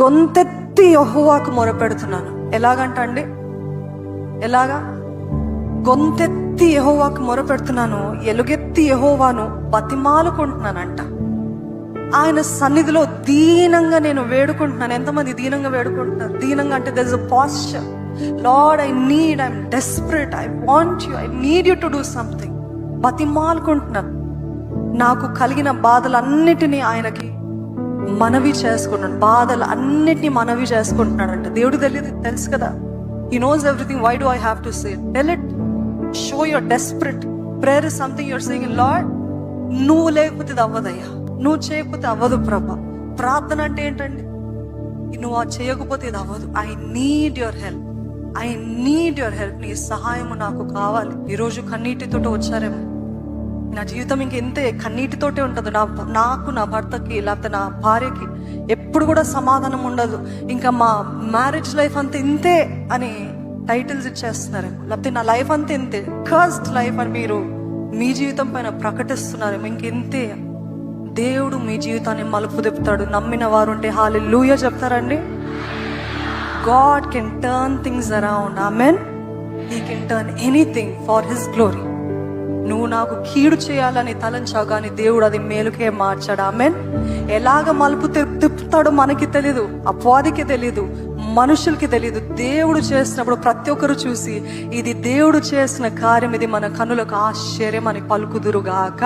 గొంతెత్తి యెహోవాకు మొరపెడుతున్నాను. ఎలాగంటండి? ఎలాగా? గొంతెత్తి యెహోవాకు మొరపెడుతున్నాను, ఎలుగెత్తి యెహోవాను బతిమాలుకుంటున్నానంట. ఆయన సన్నిధిలో దీనంగా నేను వేడుకుంటున్నాను. ఎంతమంది దీనంగా వేడుకుంటున్నారు? దీనంగా అంటే there is a posture. Lord, I'm desperate, I want you, I need you to do something. బతిమాలుకుంటున్నాను. నాకు కలిగిన బాధలన్నిటినీ ఆయనకి మనవి చేసుకుంటున్నాను. బాధలు అన్నిటినీ మనవి చేసుకుంటున్నాడంట. దేవుడు తెలుసు కదా, He knows everything. Why do I have to say it? Tell it. Show you're desperate. Prayer is something you're saying, Lord, నువ్వు లేకపోతే ఇది అవ్వదయ్యా, నువ్వు చేయకపోతే అవ్వదు ప్రభా. ప్రార్థన అంటే ఏంటండి? నువ్వు చేయకపోతే ఇది అవ్వదు. I need your help, I need your help. నీ సహాయము నాకు కావాలి. ఈరోజు కన్నీటితోటి వచ్చారేమో, నా జీవితం ఇంకెంతే కన్నీటితోటే ఉంటుంది. నాకు నా భర్తకి లేకపోతే నా భార్యకి ఎప్పుడు కూడా సమాధానం ఉండదు. ఇంకా మా మ్యారేజ్ లైఫ్ అంతా ఇంతే అని టైటిల్స్ ఇచ్చేస్తున్నారేమో, లేకపోతే నా లైఫ్ అంతా ఇంతే, కర్స్డ్ లైఫ్ అని మీరు మీ జీవితం పైన ప్రకటిస్తున్నారేమో. ఇంకెంతే. దేవుడు మీ జీవితాన్ని మలుపు తిప్పుతాడు. నమ్మిన వారు ఉంటే హల్లెలూయా చెప్తారండి. God can turn things around. Amen. He can turn anything for His glory. నువ్వు నాకు కీడు చేయాలని తలంచావు, కానీ దేవుడు అది మేలుకే మార్చాడు. ఆమెన్. ఎలాగ మలుపు తిప్పుతాడో మనకి తెలీదు, అపవాదికి తెలీదు, మనుషులకి తెలీదు. దేవుడు చేసినప్పుడు ప్రతి ఒక్కరు చూసి ఇది దేవుడు చేసిన కార్యం, ఇది మన కన్నులకు ఆశ్చర్యం అని పలుకుదురుగాక.